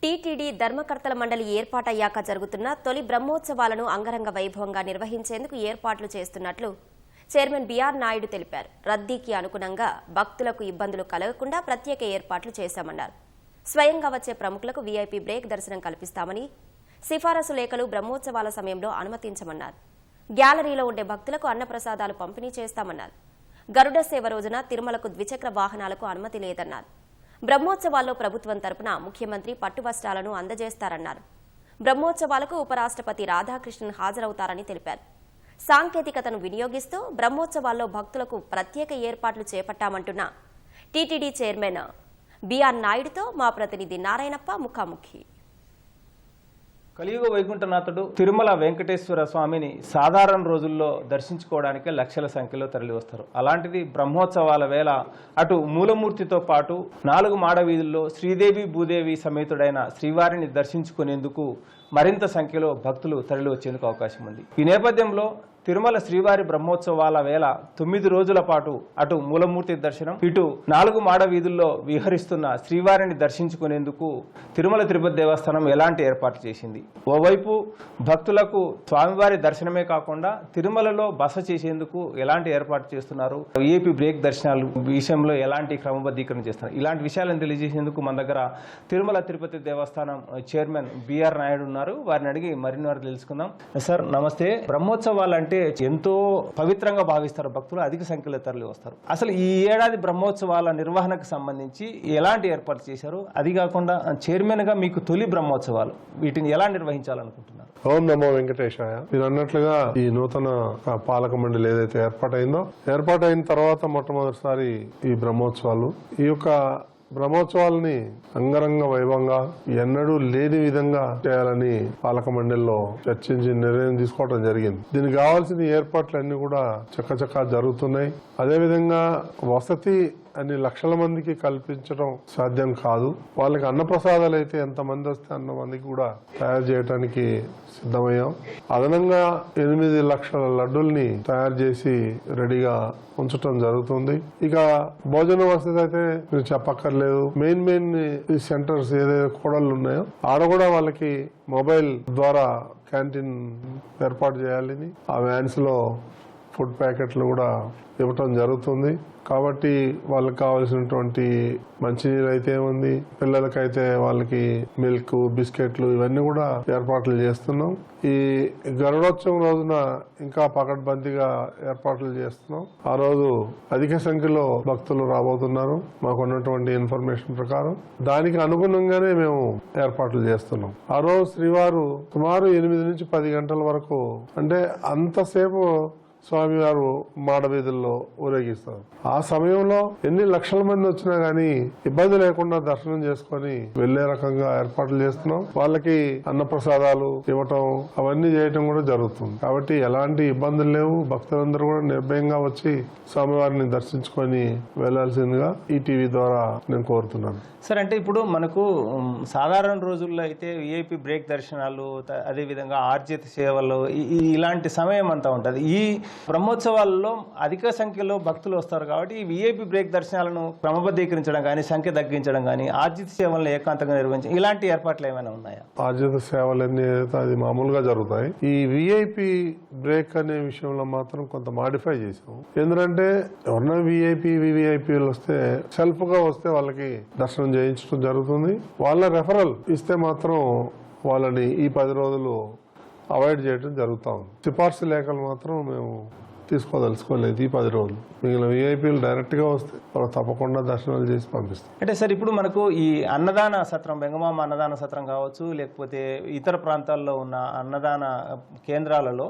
TTD ధర్మకర్తల మండలి ఏర్పాటయ్యాక జరుగుతున్న తొలి బ్రహ్మోత్సవాలను అంగరంగ వైభవంగా నిర్వహించేందుకు ఏర్పాట్లు చేస్తున్నట్లు చైర్మన్ బిఆర్ నాయుడు తెలిపారు. రద్దీకి అనుగుణంగా భక్తులకు ఇబ్బందులు కలగకుండా ప్రత్యేక ఏర్పాట్లు చేశామన్నారు. స్వయంగా వచ్చే ప్రముఖులకు వీఐపీ బ్రేక్ దర్శనం కల్పిస్తామని, సిఫారసు లేఖలు బ్రహ్మోత్సవాల సమయంలో అనుమతించమన్నారు. గ్యాలరీలో ఉండే భక్తులకు అన్నప్రసాదాలు పంపిణీ చేస్తామన్నారు. గరుడ సేవ రోజున తిరుమలకు ద్విచక్ర వాహనాలకు అనుమతి లేదన్నారు. బ్రహ్మోత్సవాల్లో ప్రభుత్వం తరపున ముఖ్యమంత్రి పట్టు వస్త్రాలను అందజేస్తారన్నారు. బ్రహ్మోత్సవాలకు ఉపరాష్ట్రపతి రాధాకృష్ణన్ హాజరవుతారని తెలిపారు. సాంకేతికతను వినియోగిస్తూ బ్రహ్మోత్సవాల్లో భక్తులకు ప్రత్యేక ఏర్పాట్లు చేపట్టామంటున్న టీటీడీ చైర్మన్ బిఆర్ నాయుడుతో మా ప్రతినిధి నారాయణప్ప ముఖాముఖి. కలియుగ వైకుంఠనాథుడు తిరుమల వెంకటేశ్వర స్వామిని సాధారణ రోజుల్లో దర్శించుకోవడానికి లక్షల సంఖ్యలో తరలివస్తారు. అలాంటిది బ్రహ్మోత్సవాల వేళ అటు మూలమూర్తితో పాటు 4 మాడ వీధుల్లో శ్రీదేవి భూదేవి సమేతుడైన శ్రీవారిని దర్శించుకునేందుకు మరింత సంఖ్యలో భక్తులు తరలి వచ్చేందుకు అవకాశం ఉంది. ఈ నేపథ్యంలో తిరుమల శ్రీవారి బ్రహ్మోత్సవాల వేళ 9 రోజుల పాటు అటు మూలమూర్తి దర్శనం, ఇటు 4 మాడ వీధుల్లో విహరిస్తున్న శ్రీవారిని దర్శించుకునేందుకు తిరుమల తిరుపతి దేవస్థానం ఎలాంటి ఏర్పాట్లు చేసింది. ఓవైపు భక్తులకు స్వామివారి దర్శనమే కాకుండా తిరుమలలో బస చేసేందుకు ఎలాంటి ఏర్పాటు చేస్తున్నారు, వీఐపీ బ్రేక్ దర్శనాలు విషయంలో ఎలాంటి క్రమబద్ధీకరణ చేస్తున్నారు, ఇలాంటి విషయాలను తెలియజేసేందుకు మన దగ్గర తిరుమల తిరుపతి దేవస్థానం చైర్మన్ బిఆర్ నాయుడు ఉన్నారు. వారిని అడిగి మరిన్ని వారు తెలుసుకుందాం. సార్ నమస్తే. బ్రహ్మోత్సవాలు అంటే ఎంతో పవిత్రంగా భావిస్తారు భక్తులు, అధిక సంఖ్యలో తరలి వస్తారు. అసలు ఈ ఏడాది బ్రహ్మోత్సవాల నిర్వహణకు సంబంధించి ఎలాంటి ఏర్పాట్లు చేశారు? అది కాకుండా చైర్మన్ గా మీకు తొలి బ్రహ్మోత్సవాలు, వీటిని ఎలా నిర్వహించాలనుకుంటున్నారు? ఓం నమో వెంకటేశాయ. మీరు అన్నట్లుగా ఈ నూతన పాలక మండలి ఏదైతే ఏర్పాటైన తర్వాత మొట్టమొదటిసారి ఈ బ్రహ్మోత్సవాలు, ఈ యొక్క బ్రహ్మోత్సవాలని అంగరంగ వైభవంగా ఎన్నడూ లేని విధంగా చేయాలని పాలక మండలిలో చర్చించి నిర్ణయం తీసుకోవడం జరిగింది. దీనికి కావాల్సిన ఏర్పాట్లన్నీ కూడా చక్కచక్క జరుగుతున్నాయి. అదేవిధంగా వసతి అన్ని లక్షల మందికి కల్పించడం సాధ్యం కాదు. వాళ్ళకి అన్నప్రసాదాలు అయితే ఎంతమంది వస్తే అంతమందికి కూడా తయారు చేయడానికి సిద్ధమయ్యాం. అదనంగా 8 లక్షల లడ్డూల్ని తయారు చేసి రెడీగా ఉంచడం జరుగుతుంది. ఇక భోజన వసతి అయితే మీరు చెప్పక్కర్లేదు. మెయిన్ సెంటర్స్ ఏదైతే కూడళ్ళు ఉన్నాయో ఆడ కూడా వాళ్ళకి మొబైల్ ద్వారా క్యాంటీన్ ఏర్పాటు చేయాలని, ఆ వ్యాన్స్ లో ఫుడ్ ప్యాకెట్లు కూడా ఇవ్వటం జరుగుతుంది. కాబట్టి వాళ్ళకి కావాల్సినటువంటి మంచినీళ్ళు అయితే ఉంది, పిల్లలకైతే వాళ్ళకి మిల్క్, బిస్కెట్లు ఇవన్నీ కూడా ఏర్పాట్లు చేస్తున్నాం. ఈ గరుడోత్సవం రోజున ఇంకా పకడ్బందీగా ఏర్పాట్లు చేస్తున్నాం. ఆ రోజు అధిక సంఖ్యలో భక్తులు రాబోతున్నారు మాకు ఉన్నటువంటి ఇన్ఫర్మేషన్ ప్రకారం. దానికి అనుగుణంగానే మేము ఏర్పాట్లు చేస్తున్నాం. ఆ రోజు శ్రీవారు సుమారు 8 నుంచి 10 గంటల వరకు, అంటే అంతసేపు స్వామివారు మాడవీధుల్లో ఊరేగిస్తారు. ఆ సమయంలో ఎన్ని లక్షల మంది వచ్చినా గానీ ఇబ్బంది లేకుండా దర్శనం చేసుకుని వెళ్లే రకంగా ఏర్పాట్లు చేస్తున్నాం. వాళ్ళకి అన్నప్రసాదాలు ఇవ్వటం అవన్నీ చేయటం కూడా జరుగుతుంది. కాబట్టి ఎలాంటి ఇబ్బందులు లేవు. భక్తులందరూ కూడా నిర్భయంగా వచ్చి స్వామివారిని దర్శించుకొని వెళ్లాల్సిందిగా ఈ టీవీ ద్వారా నేను కోరుతున్నాను. సార్, అంటే ఇప్పుడు మనకు సాధారణ రోజుల్లో అయితే వీఐపీ బ్రేక్ దర్శనాలు, అదేవిధంగా ఆర్జిత సేవలు, ఇలాంటి సమయం అంతా ఉంటుంది. ఈ బ్రహ్మోత్సవాల్లో అధిక సంఖ్యలో భక్తులు వస్తారు కాబట్టి ఈ వీఐపీ బ్రేక్ దర్శనాలను క్రమబద్ధీకరించడం కానీ, సంఖ్య తగ్గించడం కానీ, ఆర్జిత సేవలను ఏకాంతంగా నిర్వహించడం, ఇలాంటి ఏర్పాట్లు ఏమైనా ఉన్నాయా? ఆర్జిత సేవలన్నీ అది మామూలుగా జరుగుతాయి. ఈ వీఐపీ బ్రేక్ అనే విషయంలో మాత్రం కొంత మాడిఫై చేసాం. ఎందుకంటే ఎవరన్నా వీఐపీ వివిఐపీలు వస్తే సెల్ఫ్ గా వస్తే వాళ్ళకి దర్శనం చేయించడం జరుగుతుంది. వాళ్ళ రెఫరల్ ఇస్తే మాత్రం వాళ్ళని ఈ 10 రోజులు అవాయిడ్ చేయడం జరుగుతా ఉంది. సిఫార్సు లేఖలు మాత్రం మేము తీసుకోదలుచుకోలేదు ఈ 10 రోజులు. మిగిలిన వీఐపీలు డైరెక్ట్ గా వస్తే వాళ్ళు తప్పకుండా దర్శనాలు చేసి పంపిస్తాం. అంటే సార్, ఇప్పుడు మనకు ఈ అన్నదాన సత్రం, బెంగమామ అన్నదాన సత్రం కావచ్చు, లేకపోతే ఇతర ప్రాంతాల్లో ఉన్న అన్నదాన కేంద్రాలలో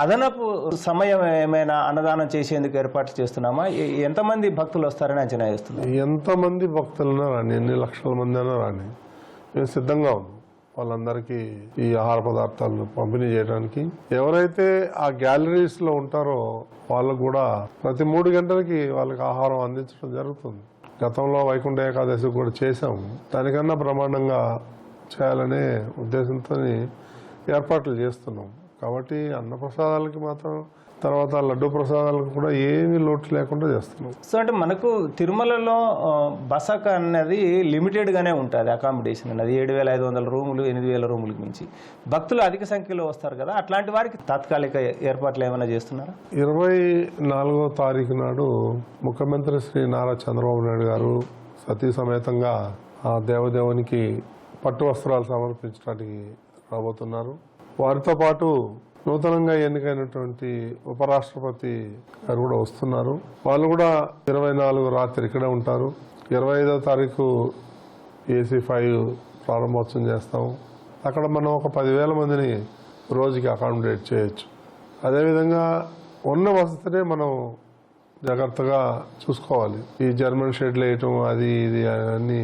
అదనపు సమయం ఏమైనా అన్నదానం చేసేందుకు ఏర్పాట్లు చేస్తున్నామా? ఎంతమంది భక్తులు వస్తారని అంచనా వేస్తున్నారు? ఎంతమంది భక్తులైనా రాని, ఎన్ని లక్షల మంది అయినా రాని, మేము సిద్ధంగా ఉన్నాం వాళ్ళందరికీ ఈ ఆహార పదార్థాలను పంపిణీ చేయడానికి. ఎవరైతే ఆ గ్యాలరీస్ లో ఉంటారో వాళ్ళకు కూడా ప్రతి 3 గంటలకి వాళ్ళకి ఆహారం అందించడం జరుగుతుంది. గతంలో వైకుంఠ ఏకాదశి కూడా చేశాము. దానికన్నా బ్రహ్మాండంగా చేయాలనే ఉద్దేశంతో ఏర్పాట్లు చేస్తున్నాం. కాబట్టి అన్నప్రసాదాలకి మాత్రం తర్వాత లడ్డు ప్రసాదాలకు కూడా ఏమీ లోటు లేకుండా చేస్తున్నాం. సో అంటే మనకు తిరుమలలో బసక అన్నది లిమిటెడ్గానే ఉంటుంది, అకామిడేషన్ అన్నది 7,500 రూములు 8,000 రూములకు మించి. భక్తులు అధిక సంఖ్యలో వస్తారు కదా, అట్లాంటి వారికి తాత్కాలిక ఏర్పాట్లు ఏమైనా చేస్తున్నారా? 24వ తారీఖు నాడు ముఖ్యమంత్రి శ్రీ నారా చంద్రబాబు నాయుడు గారు సతీ సమేతంగా ఆ దేవదేవునికి పట్టు వస్త్రాలు సమర్పించడానికి రాబోతున్నారు. వారితో పాటు నూతనంగా ఎన్నికైనటువంటి ఉపరాష్ట్రపతి గారు కూడా వస్తున్నారు. వాళ్ళు కూడా 24 రాత్రి ఇక్కడే ఉంటారు. 25వ తారీఖు AC5 ప్రారంభోత్సవం చేస్తాము. అక్కడ మనం ఒక 10,000 మందిని రోజుకి అకామిడేట్ చేయొచ్చు. అదేవిధంగా ఉన్న వసతినే మనం జాగ్రత్తగా చూసుకోవాలి. ఈ జర్మన్ షెడ్లు వేయటం అది ఇది అన్నీ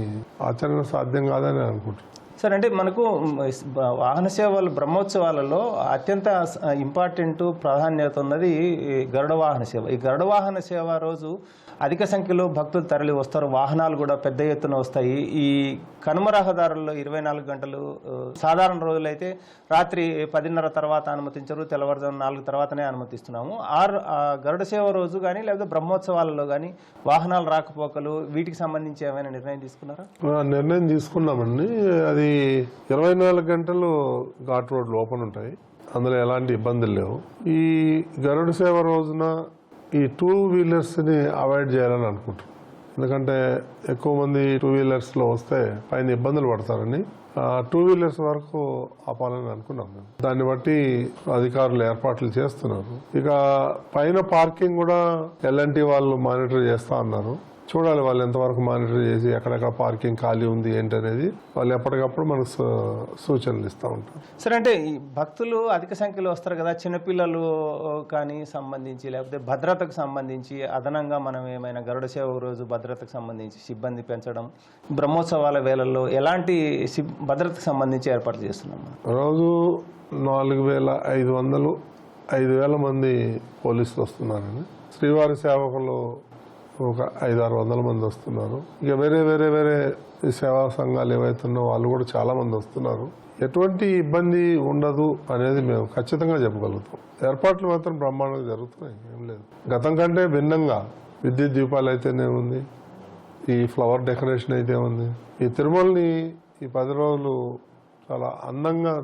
ఆచరణ సాధ్యం కాదని అనుకుంటున్నాను. సార్ అంటే మనకు వాహన సేవలు బ్రహ్మోత్సవాలలో అత్యంత ఇంపార్టెంట్ ప్రాధాన్యత ఉన్నది గరుడ వాహన సేవ. ఈ గరుడ వాహన సేవ రోజు అధిక సంఖ్యలో భక్తులు తరలి వస్తారు, వాహనాలు కూడా పెద్ద ఎత్తున వస్తాయి. ఈ కనుమ రహదారుల్లో 24 గంటలు, సాధారణ రోజులైతే రాత్రి 10:30 తర్వాత అనుమతించరు, తెల్లవారుజాము 4 తర్వాతనే అనుమతిస్తున్నాము. గరుడ సేవ రోజు కానీ లేకపోతే బ్రహ్మోత్సవాలలో కానీ వాహనాలు రాకపోకలు వీటికి సంబంధించి ఏమైనా నిర్ణయం తీసుకున్నారా? నిర్ణయం తీసుకున్నామండి. అది 24 గంటలు ఘాట్ రోడ్లు ఓపెన్ ఉంటాయి, అందులో ఎలాంటి ఇబ్బందులు లేవు. ఈ గరుడ సేవ రోజున ఈ 2 వీలర్స్ని అవాయిడ్ చేయాలని అనుకుంటున్నాం. ఎందుకంటే ఎక్కువ మంది 2 వీలర్స్లో వస్తే పైన ఇబ్బందులు పడతారని 2 వీలర్స్ వరకు ఆపాలని అనుకున్నాం మేము. దాన్ని బట్టి అధికారులు ఏర్పాట్లు చేస్తున్నారు. ఇక పైన పార్కింగ్ కూడా L&T వాళ్ళు మానిటర్ చేస్తా అన్నారు. చూడాలి వాళ్ళు ఎంతవరకు మానిటర్ చేసి ఎక్కడెక్కడ పార్కింగ్ ఖాళీ ఉంది ఏంటి అనేది వాళ్ళు ఎప్పటికప్పుడు మనకు సూచనలు ఇస్తూ ఉంటారు. సరే, అంటే ఈ భక్తులు అధిక సంఖ్యలో వస్తారు కదా, చిన్నపిల్లలు కానీ సంబంధించి లేకపోతే భద్రతకు సంబంధించి అదనంగా మనం ఏమైనా గరుడ సేవ రోజు భద్రతకు సంబంధించి సిబ్బంది పెంచడం, బ్రహ్మోత్సవాల వేళల్లో ఎలాంటి భద్రతకు సంబంధించి ఏర్పాట్లు చేస్తున్నాం? రోజు 4,500 5,000 మంది పోలీసులు వస్తున్నారని, శ్రీవారి సేవకులు ఒక 500-600 మంది వస్తున్నారు. ఇక వేరే వేరే వేరే సేవా సంఘాలు ఏవైతున్నాయో వాళ్ళు కూడా చాలా మంది వస్తున్నారు. ఎటువంటి ఇబ్బంది ఉండదు అనేది మేము ఖచ్చితంగా చెప్పగలుగుతాం. ఏర్పాట్లు మాత్రం బ్రహ్మాండంగా జరుగుతున్నాయి, ఏం లేదు. గతం కంటే భిన్నంగా విద్యుత్ దీపాలు అయితేనే ఉంది, ఈ ఫ్లవర్ డెకరేషన్ అయితే ఉంది. ఈ తిరుమలని ఈ 10 రోజులు చాలా అందంగా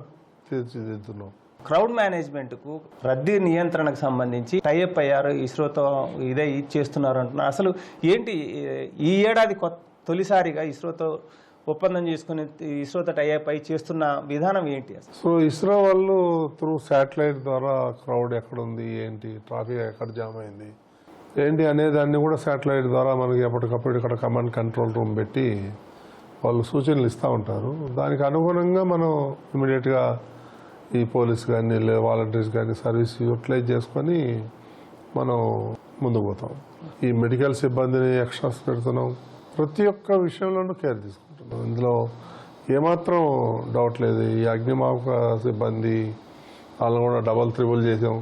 తీర్చిదిద్దుతున్నాం. క్రౌడ్ మేనేజ్మెంట్కు, రద్దీ నియంత్రణకు సంబంధించి టైఅప్ అయ్యారు, ఇస్రోతో ఇదే చేస్తున్నారు అంటున్నారు. అసలు ఏంటి ఈ ఏడాది తొలిసారిగా ఇస్రోతో ఒప్పందం చేసుకుని ఇస్రోతో టైఅప్ అయి చేస్తున్న విధానం ఏంటి అసలు? సో ఇస్రో వాళ్ళు త్రూ శాటిలైట్ ద్వారా క్రౌడ్ ఎక్కడుంది ఏంటి, ట్రాఫిక్ ఎక్కడ జామ్ అయింది ఏంటి అనేదాన్ని కూడా శాటిలైట్ ద్వారా మనకి ఎప్పటికప్పుడు ఇక్కడ కమాండ్ కంట్రోల్ రూమ్ పెట్టి వాళ్ళు సూచనలు ఇస్తూ ఉంటారు. దానికి అనుగుణంగా మనం ఇమీడియట్గా ఈ పోలీస్ కానీ వాలంటీర్స్ కానీ సర్వీస్ యూటిలైజ్ చేసుకొని మనం ముందుకు పోతాం. ఈ మెడికల్ సిబ్బందిని ఎక్స్ట్రాస్ పెడుతున్నాం. ప్రతి ఒక్క విషయంలోనూ కేర్ తీసుకుంటున్నాం. ఇందులో ఏమాత్రం డౌట్ లేదు. ఈ అగ్నిమాపక సిబ్బంది వాళ్ళని కూడా డబల్ త్రిబుల్ చేసాం.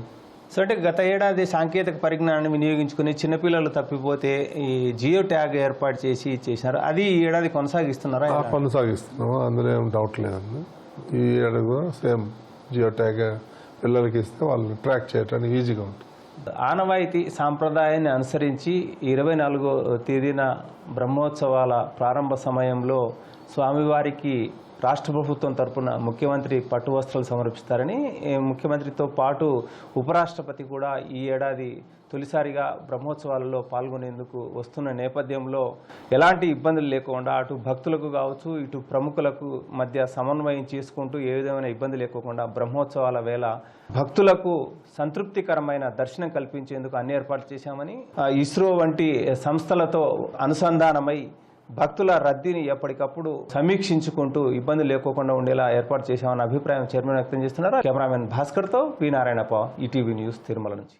సో అంటే గత ఏడాది సాంకేతిక పరిజ్ఞానాన్ని వినియోగించుకుని చిన్నపిల్లలు తప్పిపోతే ఈ జియో ట్యాగ్ ఏర్పాటు చేశారు. అది ఈ ఏడాది కొనసాగిస్తున్నారా? కొనసాగిస్తున్నాం, అందులో ఏం డౌట్ లేదండి. ఈ ఏడాది కూడా సేమ్ జియో ట్యాగ్ పిల్లలకి ఇస్తే వాళ్ళని ట్రాక్ చేయడానికి ఈజీగా ఉంటుంది. ఆనవాయితీ సాంప్రదాయాన్ని అనుసరించి 24వ తేదీన బ్రహ్మోత్సవాల ప్రారంభ సమయంలో స్వామివారికి రాష్ట్ర ప్రభుత్వం తరపున ముఖ్యమంత్రి పట్టు వస్త్రాలు సమర్పిస్తారని, ముఖ్యమంత్రితో పాటు ఉపరాష్ట్రపతి కూడా ఈ ఏడాది తొలిసారిగా బ్రహ్మోత్సవాలలో పాల్గొనేందుకు వస్తున్న నేపథ్యంలో ఎలాంటి ఇబ్బందులు లేకుండా అటు భక్తులకు కావచ్చు ఇటు ప్రముఖులకు మధ్య సమన్వయం చేసుకుంటూ ఏ విధమైన ఇబ్బంది లేకోకుండా బ్రహ్మోత్సవాల వేళ భక్తులకు సంతృప్తికరమైన దర్శనం కల్పించేందుకు అన్ని ఏర్పాట్లు చేశామని, ఇస్రో వంటి సంస్థలతో అనుసంధానమై భక్తుల రద్దీని ఎప్పటికప్పుడు సమీక్షించుకుంటూ ఇబ్బందులు లేకోకుండా ఉండేలా ఏర్పాటు చేశామన్న అభిప్రాయం చైర్మన్ వ్యక్తం చేస్తున్నారు. కెమెరామెన్ భాస్కర్తో పి. నారాయణప్ప, ఈటీవీ న్యూస్, తిరుమల నుంచి.